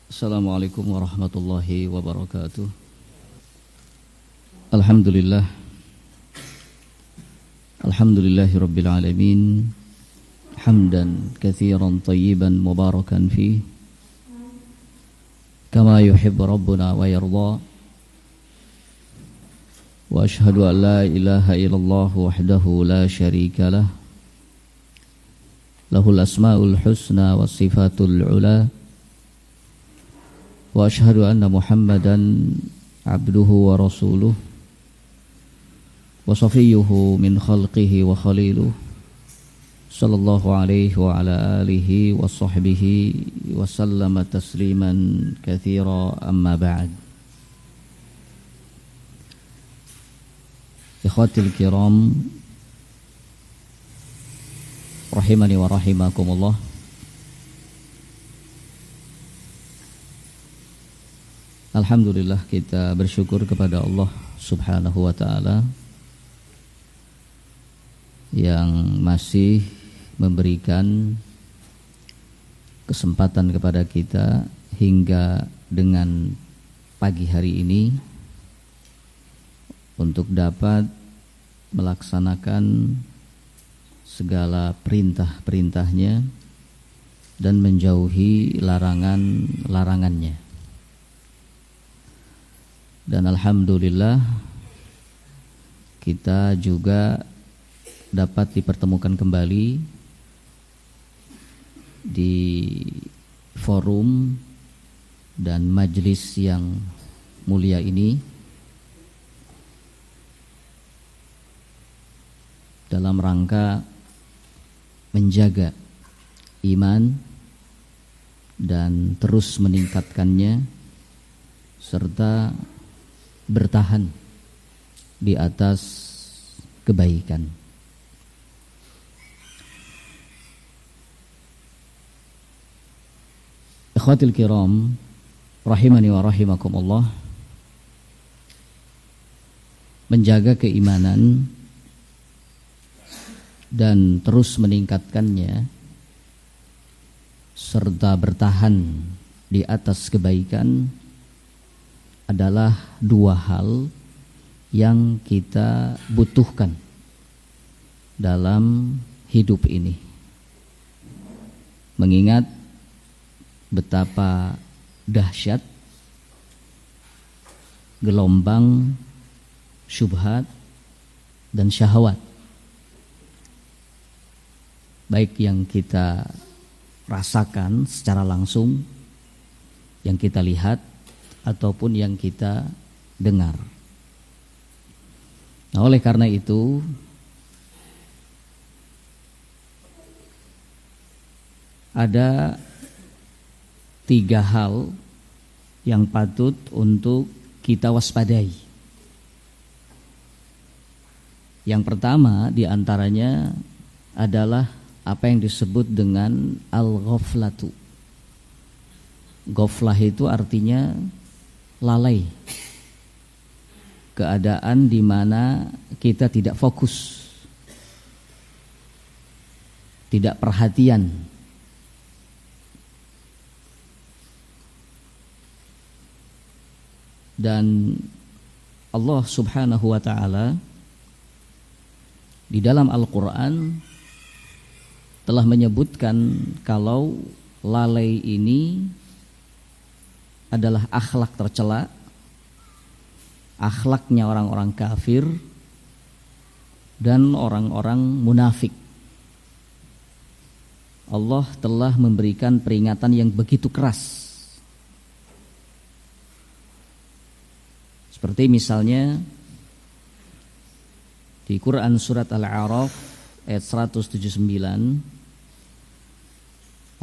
Assalamualaikum warahmatullahi wabarakatuh. Alhamdulillah. Alhamdulillahi rabbil alamin. Hamdan katsiran tayyiban mubarakan fih. Kama yuhibbu rabbuna wa yarda. Wa ashhadu an la ilaha illallah wahdahu la syarika lah. Lahul asmaul husna was sifatul ula. Wa ashhadu anna Muhammadan abduhu wa rasuluh wa safiyyuhu min khalqihi wa khaliluh sallallahu alaihi wa ala alihi wa sahbihi wa sallama tasliman katsira amma ba'd. Ikhwatil kiram rahimani wa rahimakumullah. Alhamdulillah, kita bersyukur kepada Allah Subhanahu wa ta'ala yang masih memberikan kesempatan kepada kita hingga dengan pagi hari ini untuk dapat melaksanakan segala perintah-perintahnya dan menjauhi larangan-larangannya. Dan alhamdulillah kita juga dapat dipertemukan kembali di forum dan majelis yang mulia ini dalam rangka menjaga iman dan terus meningkatkannya serta bertahan di atas kebaikan. Ikhwatil kiram rahimani wa rahimakumullah, menjaga keimanan dan terus meningkatkannya serta bertahan di atas kebaikan adalah dua hal yang kita butuhkan dalam hidup ini. Mengingat betapa dahsyat gelombang syubhat dan syahwat, baik yang kita rasakan secara langsung, yang kita lihat ataupun yang kita dengar. Nah, oleh karena itu ada 3 hal yang patut untuk kita waspadai. Yang pertama diantaranya adalah apa yang disebut dengan al-ghaflatu. Ghaflah itu artinya lalai, keadaan di mana kita tidak fokus, tidak perhatian. Dan Allah Subhanahu wa ta'ala di dalam Al-Quran telah menyebutkan kalau lalai ini adalah akhlak tercela, akhlaknya orang-orang kafir dan orang-orang munafik. Allah telah memberikan peringatan yang begitu keras. Seperti misalnya di Quran surat Al-A'raf ayat 179,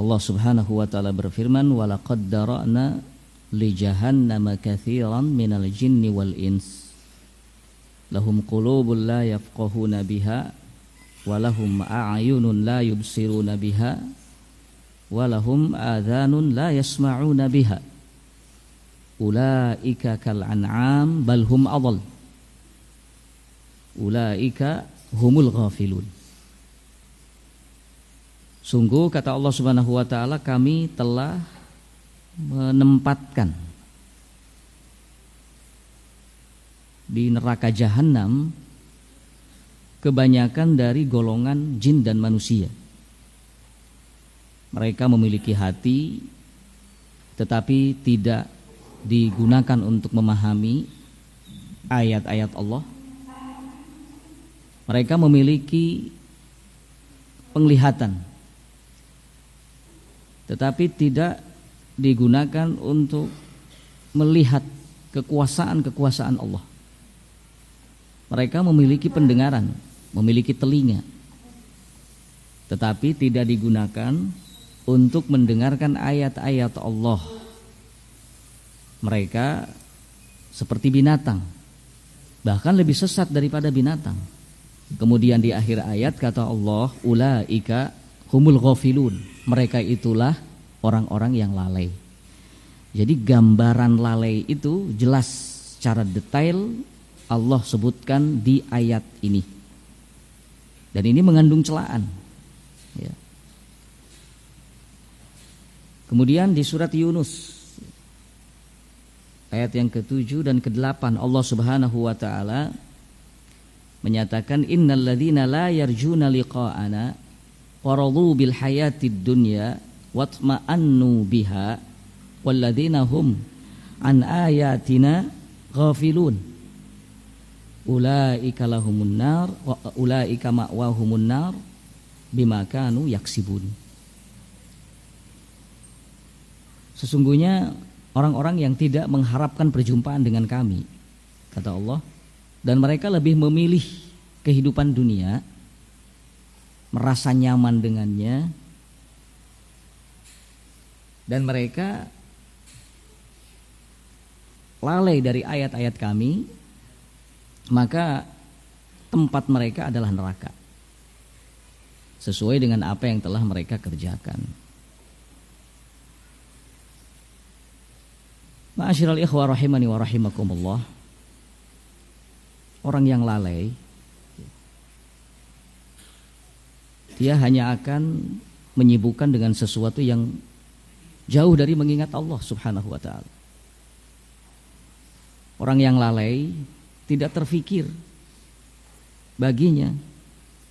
Allah Subhanahu wa ta'ala berfirman, وَلَقَدْ دَرَأْنَا لِجَهَنَّمَ كَثِيرًا مِنَ الْجِنِّ وَالْإِنسِ لَهُمْ قُلُوبٌ لَا يَفْقَهُونَ بِهَا وَلَهُمْ أَعْيُنٌ لَا يُبْصِرُونَ بِهَا وَلَهُمْ آذَانٌ لَا يَسْمَعُونَ بِهَا أُولَئِكَ كَالْأَنْعَامِ بَلْ هُمْ أَضَلُّ أُولَئِكَ هُمُ الْغَافِلُونَ. Sungguh kata Allah Subhanahu wa taala, kami telah menempatkan di neraka jahanam kebanyakan dari golongan jin dan manusia. Mereka memiliki hati tetapi tidak digunakan untuk memahami ayat-ayat Allah. Mereka memiliki penglihatan tetapi tidak digunakan untuk melihat kekuasaan-kekuasaan Allah. Mereka memiliki pendengaran, memiliki telinga, tetapi tidak digunakan untuk mendengarkan ayat-ayat Allah. Mereka seperti binatang, bahkan lebih sesat daripada binatang. Kemudian di akhir ayat kata Allah, ulaika humul ghafilun, mereka itulah orang-orang yang lalai. Jadi gambaran lalai itu jelas secara detail Allah sebutkan di ayat ini. Dan ini mengandung celaan ya. Kemudian di surat Yunus ayat yang ke-7 dan ke-8 Allah Subhanahu wa taala menyatakan innal ladzina la yarjuna liqa'ana waradu bil hayatid dunya watma'annu biha walladzina hum an ayatina ghafilun ulaika lahumun nar wa ulaika ma'wahumun nar bima kanu yaksibun. Sesungguhnya orang-orang yang tidak mengharapkan perjumpaan dengan kami, kata Allah, dan mereka lebih memilih kehidupan dunia, merasa nyaman dengannya, dan mereka lalai dari ayat-ayat kami, maka tempat mereka adalah neraka, sesuai dengan apa yang telah mereka kerjakan. Ma'asyiral ikhwah rahimani wa rahimakumullah, orang yang lalai dia hanya akan menyibukkan dengan sesuatu yang jauh dari mengingat Allah Subhanahu wa ta'ala. Orang yang lalai tidak terfikir baginya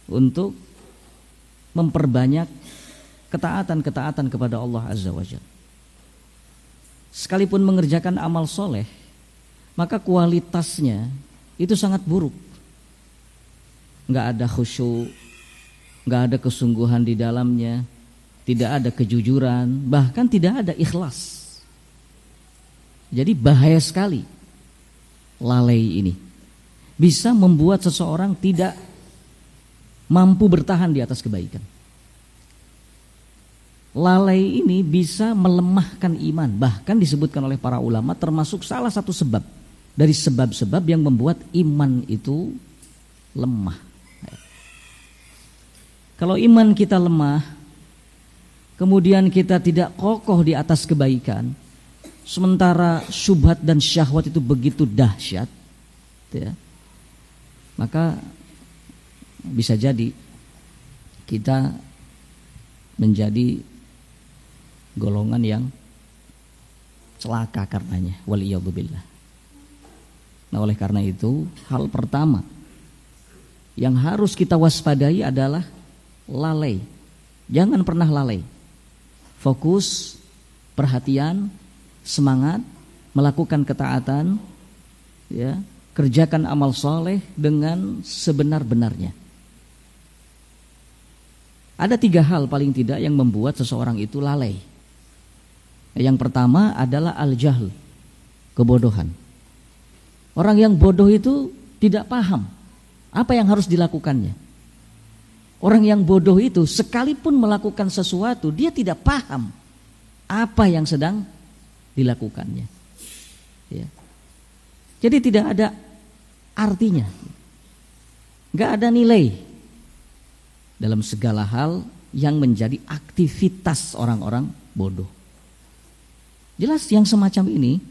untuk memperbanyak ketaatan-ketaatan kepada Allah Azza wa Jalla. Sekalipun mengerjakan amal soleh, maka kualitasnya itu sangat buruk. Nggak ada khusyuk, nggak ada kesungguhan di dalamnya, tidak ada kejujuran, bahkan tidak ada ikhlas. Jadi bahaya sekali lalai ini. Bisa membuat seseorang tidak mampu bertahan di atas kebaikan. Lalai ini bisa melemahkan iman, bahkan disebutkan oleh para ulama termasuk salah satu sebab dari sebab-sebab yang membuat iman itu lemah. Kalau iman kita lemah, kemudian kita tidak kokoh di atas kebaikan, sementara syubhat dan syahwat itu begitu dahsyat, ya, maka bisa jadi kita menjadi golongan yang celaka karenanya, waliyadzubillah. Nah, oleh karena itu, hal pertama yang harus kita waspadai adalah lalai. Jangan pernah lalai. Fokus, perhatian, semangat, melakukan ketaatan, ya, kerjakan amal soleh dengan sebenar-benarnya. Ada 3 hal paling tidak yang membuat seseorang itu lalai. Yang pertama adalah al-jahl, kebodohan. Orang yang bodoh itu tidak paham apa yang harus dilakukannya. Orang yang bodoh itu sekalipun melakukan sesuatu, dia tidak paham apa yang sedang dilakukannya. Ya. Jadi tidak ada artinya, nggak ada nilai dalam segala hal yang menjadi aktivitas orang-orang bodoh. Jelas yang semacam ini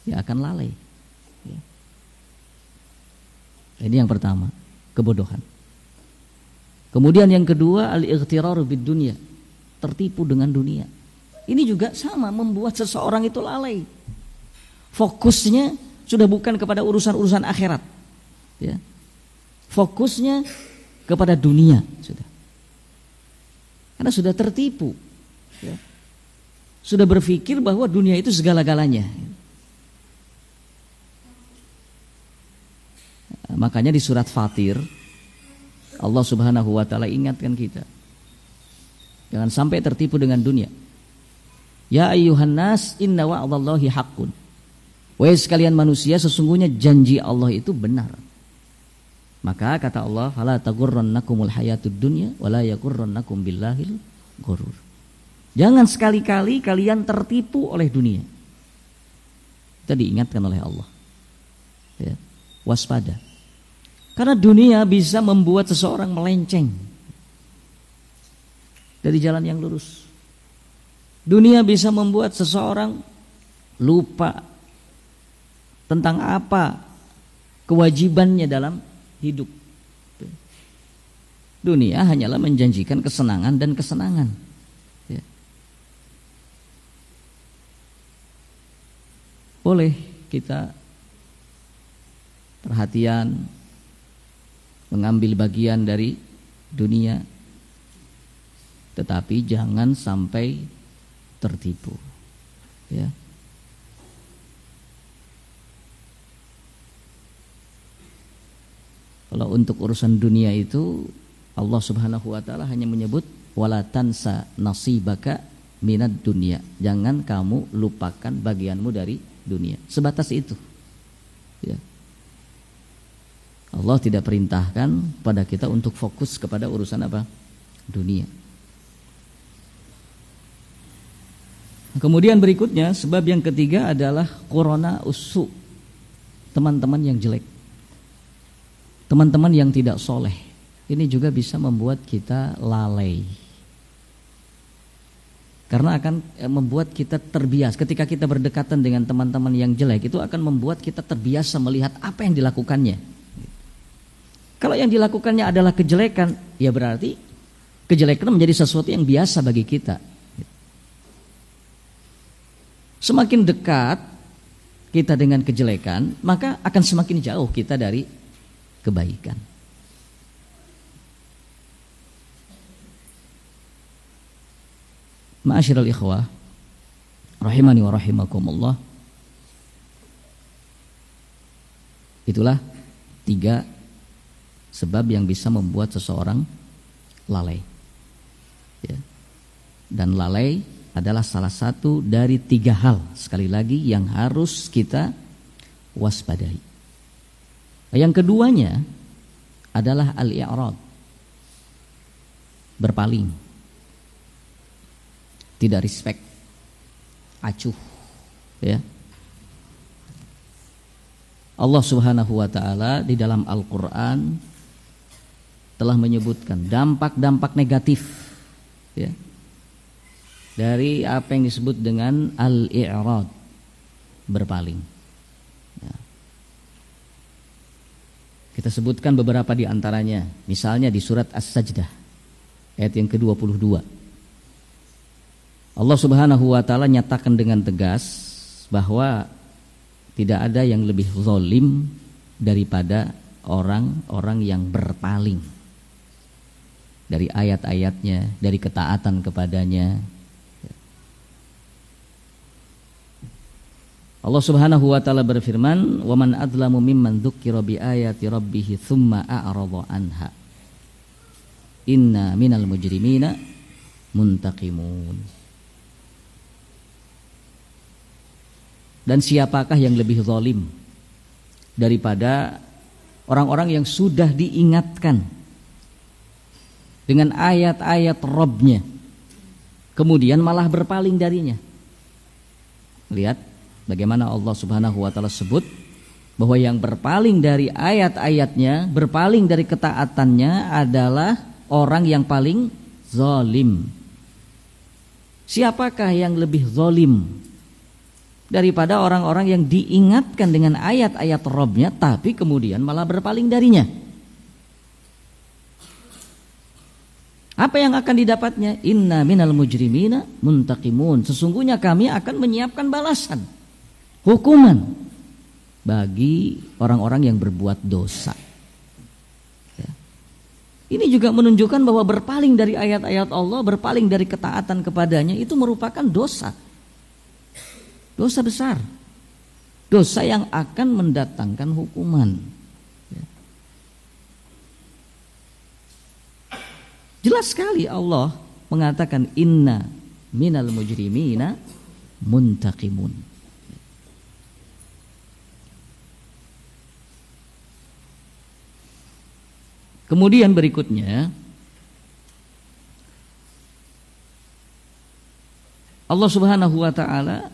ya akan lalai. Ya. Ini yang pertama, kebodohan. Kemudian yang kedua, al-ightirar bid dunya, tertipu dengan dunia. Ini juga sama, membuat seseorang itu lalai. Fokusnya sudah bukan kepada urusan-urusan akhirat, ya. Fokusnya kepada dunia sudah. Karena sudah tertipu, ya. Sudah berpikir bahwa dunia itu segala-galanya. Makanya di surat Fatir Allah Subhanahu wa taala ingatkan kita, jangan sampai tertipu dengan dunia. Ya ayyuhan nas inna wa'dallahi haqqun. Wahai sekalian manusia, sesungguhnya janji Allah itu benar. Maka kata Allah, fala taghurrannakumul hayatud dunya wala yaghurrannakum billahil ghurur. Jangan sekali-kali kalian tertipu oleh dunia. Kita diingatkan oleh Allah, ya, waspada. Karena dunia bisa membuat seseorang melenceng dari jalan yang lurus. Dunia bisa membuat seseorang lupa tentang apa kewajibannya dalam hidup. Dunia hanyalah menjanjikan kesenangan dan kesenangan, ya. Boleh kita perhatian, mengambil bagian dari dunia, tetapi jangan sampai tertipu, ya. Kalau untuk urusan dunia itu Allah Subhanahu wa taala hanya menyebut wala tansa nasibaka minad dunya. Jangan kamu lupakan bagianmu dari dunia. Sebatas itu, ya. Allah tidak perintahkan pada kita untuk fokus kepada urusan apa? Dunia. Kemudian berikutnya, sebab yang ketiga adalah qurana usu, teman-teman yang jelek, teman-teman yang tidak soleh. Ini juga bisa membuat kita lalai, karena akan membuat kita terbiasa. Ketika kita berdekatan dengan teman-teman yang jelek, itu akan membuat kita terbiasa melihat apa yang dilakukannya. Kalau yang dilakukannya adalah kejelekan, ya berarti kejelekan menjadi sesuatu yang biasa bagi kita. Semakin dekat kita dengan kejelekan, maka akan semakin jauh kita dari kebaikan. Ma'asyiral ikhwah rahimani wa rahimakumullah. Itulah 3 sebab yang bisa membuat seseorang lalai, ya. Dan lalai adalah salah satu dari 3 hal, sekali lagi, yang harus kita waspadai. Yang keduanya adalah al-i'rad, berpaling, tidak respect, acuh, ya. Allah Subhanahu wa taala di dalam Al-Qur'an telah menyebutkan dampak-dampak negatif, ya, dari apa yang disebut dengan al-i'rad, berpaling, ya. Kita sebutkan beberapa di antaranya. Misalnya di surat As-Sajdah ayat yang ke-22, Allah Subhanahu wa taala nyatakan dengan tegas bahwa tidak ada yang lebih zalim daripada orang-orang yang berpaling dari ayat-ayatnya, dari ketaatan kepadanya. Allah Subhanahu wa taala berfirman, "Wa man adlamu mimman dzukira bi ayati rabbih tsumma a'rada anha. Inna minal mujrimina muntaqimun." Dan siapakah yang lebih zalim daripada orang-orang yang sudah diingatkan dengan ayat-ayat Rabb-nya, kemudian malah berpaling darinya. Lihat bagaimana Allah Subhanahu wa taala sebut bahwa yang berpaling dari ayat-ayatnya, berpaling dari ketaatannya adalah orang yang paling zalim. Siapakah yang lebih zalim daripada orang-orang yang diingatkan dengan ayat-ayat Rabb-nya tapi kemudian malah berpaling darinya? Apa yang akan didapatnya? Inna minal mujrimina muntaqimun. Sesungguhnya kami akan menyiapkan balasan, hukuman bagi orang-orang yang berbuat dosa. Ya. Ini juga menunjukkan bahwa berpaling dari ayat-ayat Allah, berpaling dari ketaatan kepadanya itu merupakan dosa. Dosa besar. Dosa yang akan mendatangkan hukuman. Jelas sekali Allah mengatakan inna minal mujrimina muntaqimun. Kemudian berikutnya Allah Subhanahu wa taala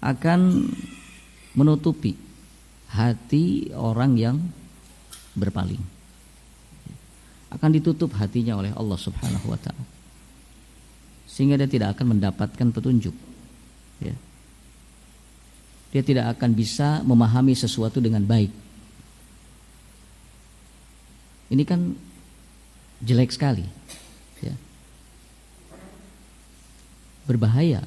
akan menutupi hati orang yang berpaling. Akan ditutup hatinya oleh Allah Subhanahu wa taala, sehingga dia tidak akan mendapatkan petunjuk, ya. Dia tidak akan bisa memahami sesuatu dengan baik. Ini kan jelek sekali, ya. Berbahaya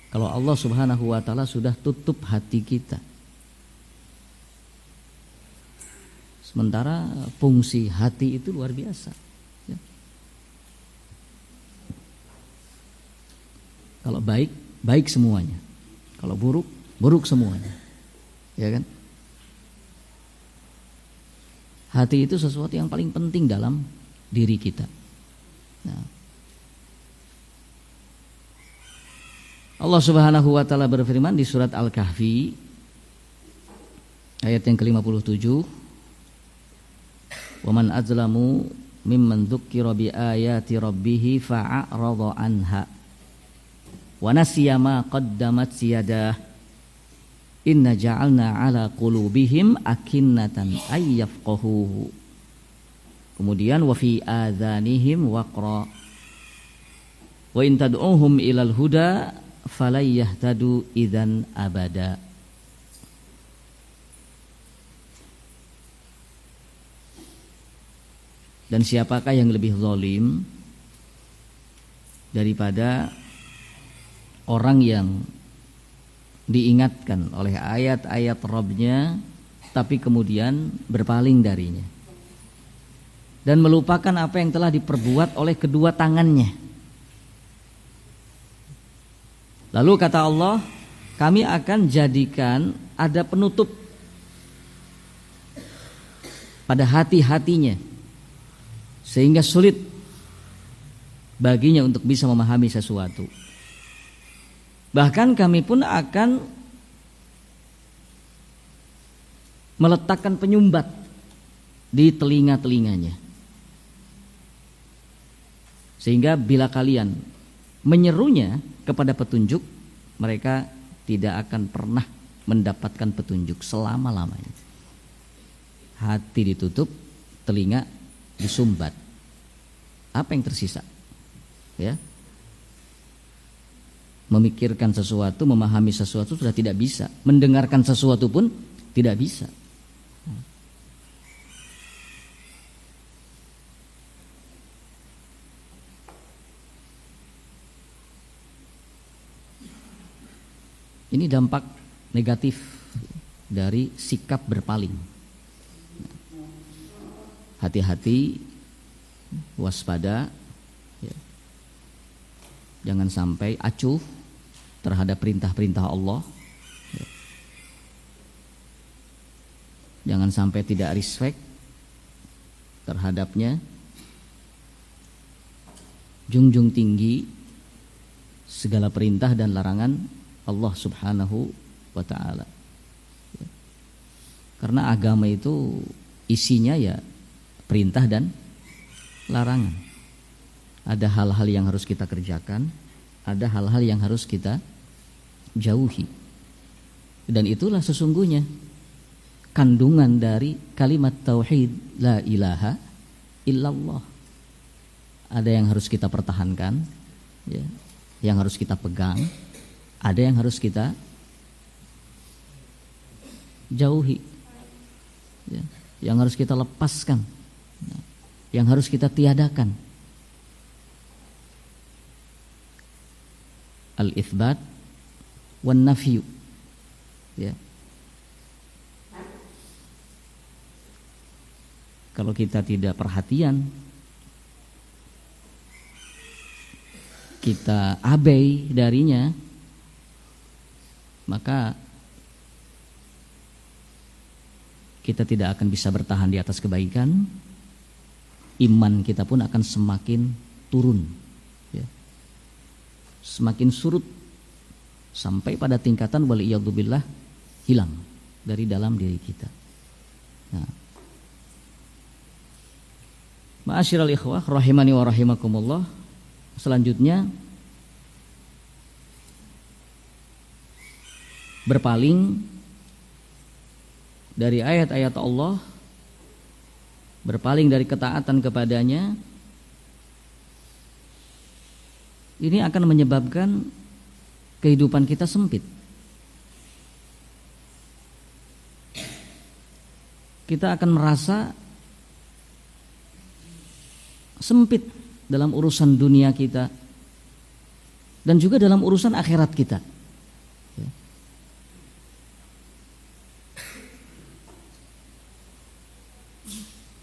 kalau Allah Subhanahu wa taala sudah tutup hati kita. Sementara fungsi hati itu luar biasa, ya. Kalau baik, baik semuanya. Kalau buruk, buruk semuanya, ya kan? Hati itu sesuatu yang paling penting dalam diri kita. Nah, Allah Subhanahu wa taala berfirman di surat Al-Kahfi ayat yang ke-57, "Wa man azlamu mimman dzukkira bi ayati rabbih fa'arada anha wa nasiya ma qaddamat yadah inna ja'alna 'ala qulubihim akinnatan ay yafqahuhu." Kemudian wa fi adhanihim waqra wa in tad'uhum ilal huda falay yahtadu idzan abada. Dan siapakah yang lebih zalim daripada orang yang diingatkan oleh ayat-ayat Rabb-nya tapi kemudian berpaling darinya dan melupakan apa yang telah diperbuat oleh kedua tangannya. Lalu kata Allah, kami akan jadikan ada penutup pada hati-hatinya sehingga sulit baginya untuk bisa memahami sesuatu. Bahkan kami pun akan meletakkan penyumbat di telinga-telinganya, sehingga bila kalian menyerunya kepada petunjuk, mereka tidak akan pernah mendapatkan petunjuk selama-lamanya. Hati ditutup, telinga disumbat. Apa yang tersisa? Ya. Memikirkan sesuatu, memahami sesuatu sudah tidak bisa, mendengarkan sesuatu pun tidak bisa. Ini dampak negatif dari sikap berpaling. Hati-hati, waspada, ya. Jangan sampai acuh terhadap perintah-perintah Allah, ya. Jangan sampai tidak respect terhadapnya, junjung tinggi segala perintah dan larangan Allah Subhanahu wa ta'ala, ya. Karena agama itu isinya ya perintah dan larangan. Ada hal-hal yang harus kita kerjakan, ada hal-hal yang harus kita jauhi. Dan itulah sesungguhnya kandungan dari kalimat tauhid la ilaha illallah. Ada yang harus kita pertahankan, ya, yang harus kita pegang, ada yang harus kita jauhi, ya, yang harus kita lepaskan. yang harus kita tiadakan. Al-itsbat wan nafyu. Ya. Kalau kita tidak perhatian, kita abai darinya, maka kita tidak akan bisa bertahan di atas kebaikan. Iman kita pun akan semakin turun, ya. Semakin surut sampai pada tingkatan waliyadzubillah hilang dari dalam diri kita. Nah, ma'asyiral ikhwah rahimani wa rahimakumullah, selanjutnya berpaling dari ayat-ayat Allah, berpaling dari ketaatan kepadanya, ini akan menyebabkan kehidupan kita sempit. Kita akan merasa sempit dalam urusan dunia kita dan juga dalam urusan akhirat kita.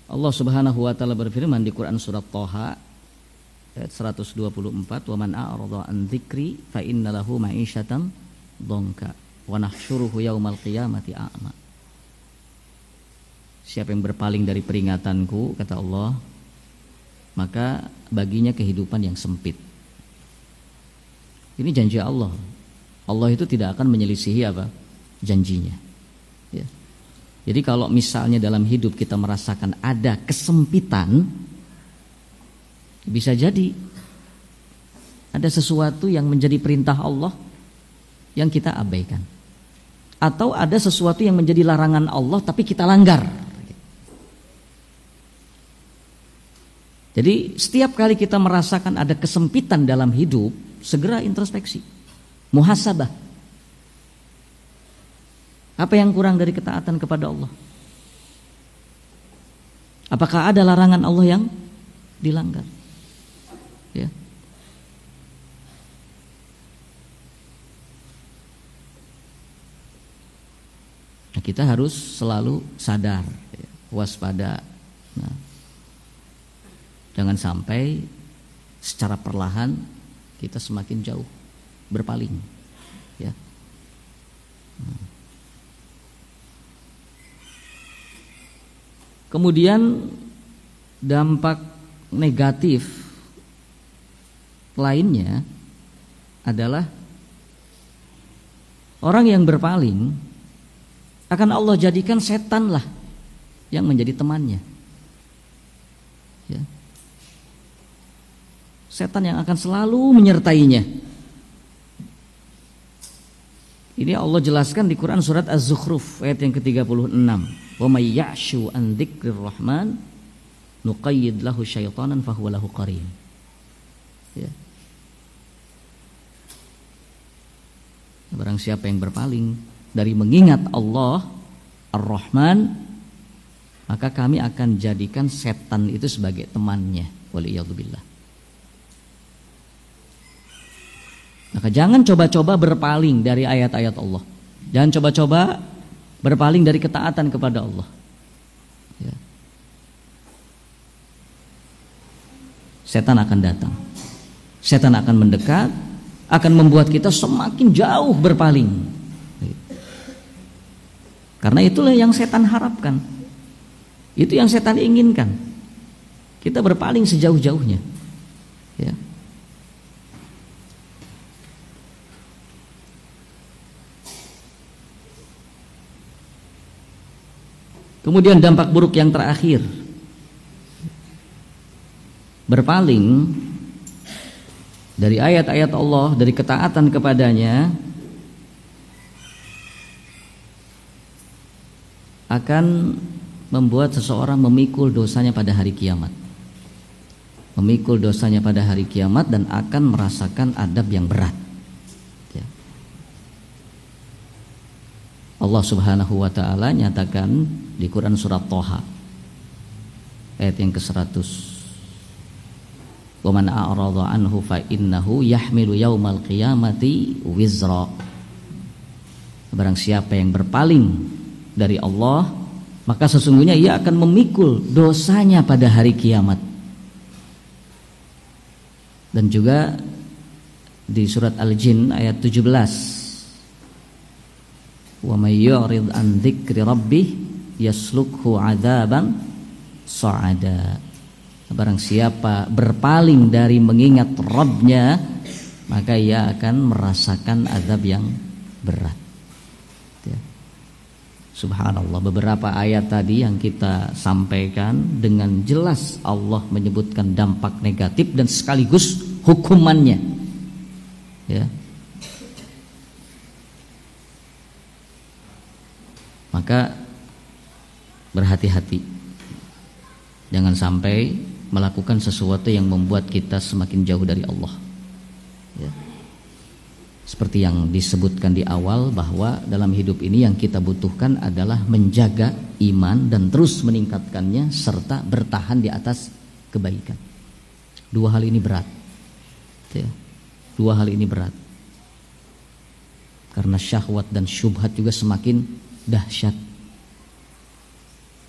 Allah Subhanahu wa taala berfirman di Quran surat Thaha ayat 124, "Wa man a'rada an dzikri fa innalahu ma'isyatan dhanka wa nahsyuruhu yaumal qiyamati a'ma." Siapa yang berpaling dari peringatanku, kata Allah, maka baginya kehidupan yang sempit. Ini janji Allah. Allah itu tidak akan menyelisihi apa? Janjinya. Ya. Jadi kalau misalnya dalam hidup kita merasakan ada kesempitan, bisa jadi ada sesuatu yang menjadi perintah Allah yang kita abaikan, atau ada sesuatu yang menjadi larangan Allah tapi kita langgar. Jadi setiap kali kita merasakan ada kesempitan dalam hidup, segera introspeksi, muhasabah. Apa yang kurang dari ketaatan kepada Allah? Apakah ada larangan Allah yang dilanggar? Ya. Nah, kita harus selalu sadar, ya, waspada. Nah, jangan sampai secara perlahan kita semakin jauh berpaling. Ya. Nah. Kemudian dampak negatif lainnya adalah orang yang berpaling akan Allah jadikan setanlah yang menjadi temannya. Ya. Setan yang akan selalu menyertainya. Ini Allah jelaskan di Quran surat Az-Zukhruf ayat yang ke-36. Wa may ya'shu an dzikrir rahman nuqayyid lahu syaitanan fahuwa lahu qarin. Ya. Barang siapa yang berpaling dari mengingat Allah Ar-Rahman, maka kami akan jadikan setan itu sebagai temannya. Waliyadzubillah. Maka jangan coba-coba berpaling dari ayat-ayat Allah. Jangan coba-coba berpaling dari ketaatan kepada Allah. Ya. Setan akan datang. Setan akan mendekat, akan membuat kita semakin jauh berpaling. Karena itulah yang setan harapkan. Itu yang setan inginkan. Kita berpaling sejauh-jauhnya. Ya. Kemudian dampak buruk yang terakhir, berpaling dari ayat-ayat Allah, dari ketaatan kepadanya, akan membuat seseorang memikul dosanya pada hari kiamat. Memikul dosanya pada hari kiamat dan akan merasakan adab yang berat. Ya. Allah Subhanahu wa taala nyatakan di Quran surat Thaha ayat yang ke-100. Wa man a'rada anhu fa innahu yahmilu yaumal qiyamati wizra. Barang siapa yang berpaling dari Allah, maka sesungguhnya ia akan memikul dosanya pada hari kiamat. Dan juga di surat Al-Jin ayat 17, wa may yu'rid an dzikri rabbih yaslukhu 'adzaban sa'ada. Barang siapa berpaling dari mengingat Rabbnya, maka ia akan merasakan azab yang berat. Ya. Subhanallah, beberapa ayat tadi yang kita sampaikan dengan jelas Allah menyebutkan dampak negatif dan sekaligus hukumannya. Ya. Maka berhati-hati, jangan sampai melakukan sesuatu yang membuat kita semakin jauh dari Allah. Ya. Seperti yang disebutkan di awal, bahwa dalam hidup ini yang kita butuhkan adalah menjaga iman dan terus meningkatkannya serta bertahan di atas kebaikan. Dua hal ini berat. Ya. Dua hal ini berat. Karena syahwat dan syubhat juga semakin dahsyat.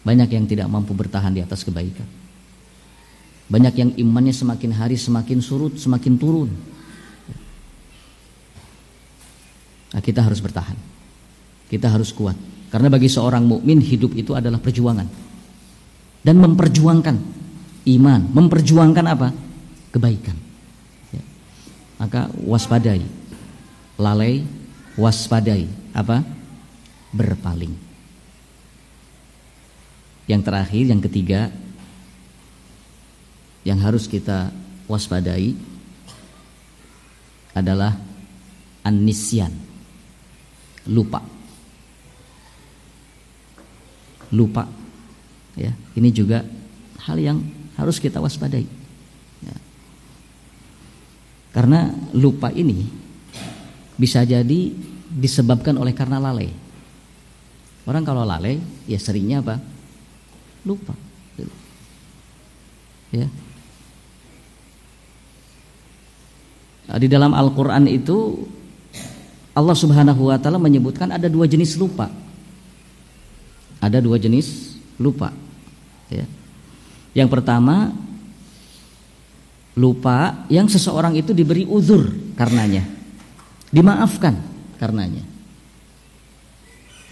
Banyak yang tidak mampu bertahan di atas kebaikan. Banyak yang imannya semakin hari semakin surut, semakin turun. Nah, kita harus bertahan. Kita harus kuat. Karena bagi seorang mukmin hidup itu adalah perjuangan. Dan memperjuangkan iman, memperjuangkan apa? Kebaikan. Ya. Maka waspadai. Lalai, waspadai. Apa? Berpaling. Yang terakhir, yang ketiga, yang harus kita waspadai adalah an-nisyan, lupa. Lupa, ya, ini juga hal yang harus kita waspadai. Ya. Karena lupa ini bisa jadi disebabkan oleh karena lalai. Orang kalau lalai, ya seringnya apa? Lupa. Ya. Di dalam Al-Quran itu Allah Subhanahu wa Ta'ala menyebutkan ada dua jenis lupa. Ada dua jenis lupa. Ya. Yang pertama, lupa yang seseorang itu diberi uzur karenanya, dimaafkan karenanya.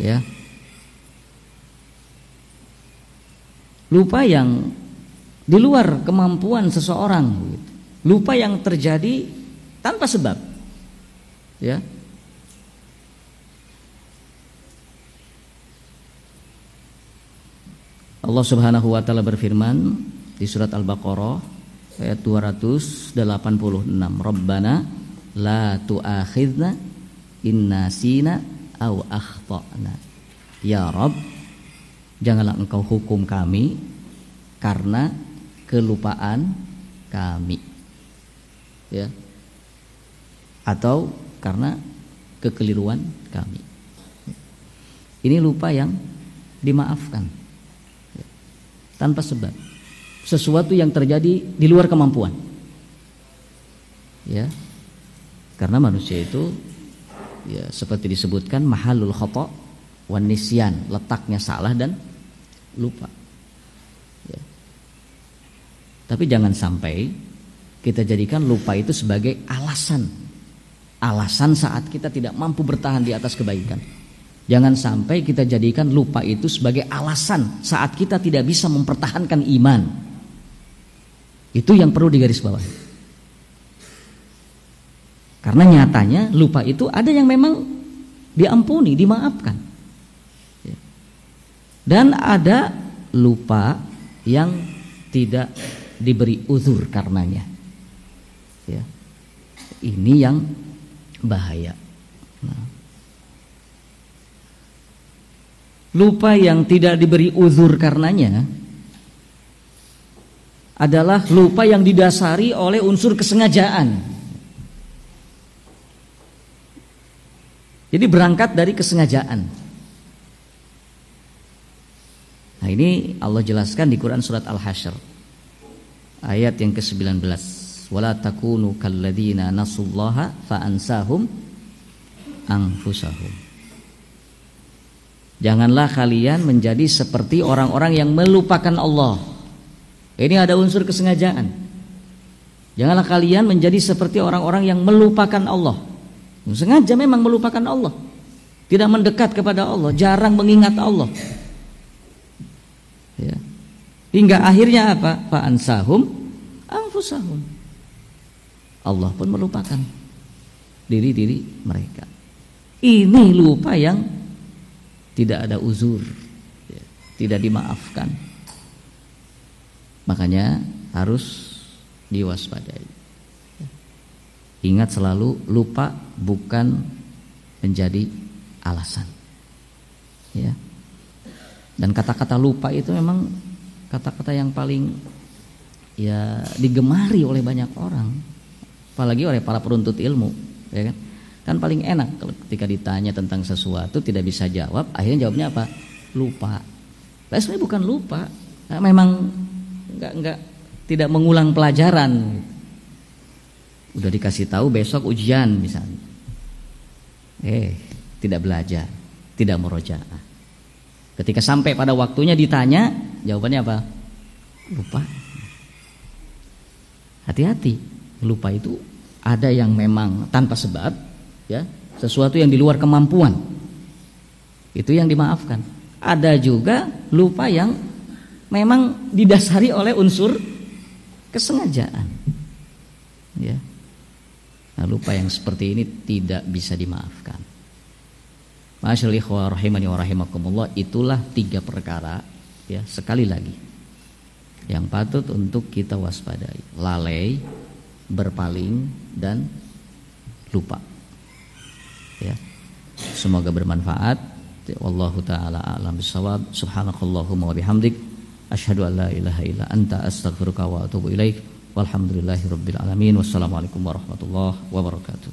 Ya. Lupa yang di luar kemampuan seseorang, lupa yang terjadi tanpa sebab, ya. Allah Subhanahu wa Ta'ala berfirman di surat Al-Baqarah ayat 286, Rabbana la tu'akhidna in nasina aw akhtana. Ya Rabb, janganlah engkau hukum kami karena kelupaan kami, ya, atau karena kekeliruan kami. Ini lupa yang dimaafkan, ya, tanpa sebab, sesuatu yang terjadi di luar kemampuan, ya, karena manusia itu, ya, seperti disebutkan mahalul khata' wan nisyan, letaknya salah dan lupa. Ya. Tapi jangan sampai kita jadikan lupa itu sebagai alasan saat kita tidak mampu bertahan di atas kebaikan. Jangan sampai kita jadikan lupa itu sebagai alasan saat kita tidak bisa mempertahankan iman. Itu yang perlu digarisbawahi. Karena nyatanya lupa itu ada yang memang diampuni, dimaafkan. Dan ada lupa yang tidak diberi uzur karenanya. Ya. Ini yang bahaya. Nah. Lupa yang tidak diberi uzur karenanya adalah lupa yang didasari oleh unsur kesengajaan. Jadi berangkat dari kesengajaan. Nah, Nah, ini Allah jelaskan di Quran surat Al-Hasyr ayat yang ke-19. Wala takunu kalladzina nasullaha fa ansahum anfusahum. Janganlah kalian menjadi seperti orang-orang yang melupakan Allah. Ini ada unsur kesengajaan. Janganlah kalian menjadi seperti orang-orang yang melupakan Allah. Sengaja memang melupakan Allah. Tidak mendekat kepada Allah, jarang mengingat Allah. Ya. Hingga akhirnya apa? Fa ansahum anfusahum. Allah pun melupakan diri-diri mereka. Ini lupa yang tidak ada uzur, ya, tidak dimaafkan. Makanya harus diwaspadai. Ingat selalu, lupa bukan menjadi alasan. Ya. Dan kata-kata lupa itu memang kata-kata yang paling ya digemari oleh banyak orang, apalagi oleh para penuntut ilmu, ya kan? Kan paling enak kalau ketika ditanya tentang sesuatu tidak bisa jawab, akhirnya jawabnya apa? Lupa. Nah, sebenarnya bukan lupa, nah, memang enggak tidak mengulang pelajaran. Udah dikasih tahu besok ujian misalnya, tidak belajar, tidak murojaah. Ketika sampai pada waktunya ditanya, jawabannya apa? Lupa. Hati-hati, lupa itu ada yang memang tanpa sebab, ya, sesuatu yang di luar kemampuan. Itu yang dimaafkan. Ada juga lupa yang memang didasari oleh unsur kesengajaan. Ya. Nah, lupa yang seperti ini tidak bisa dimaafkan. Masyaallah ikhwah rahimani wa rahimakumullah, itulah 3 perkara, ya, sekali lagi yang patut untuk kita waspadai: lalai, berpaling, dan lupa. Ya. Semoga bermanfaat. Wallahu taala a'lam bissawab. Subhanakallahumma wa bihamdik, asyhadu an la ilaha illa anta, astaghfiruka wa atubu ilaik. Walhamdulillahirabbil alamin. Wassalamualaikum warahmatullahi wabarakatuh.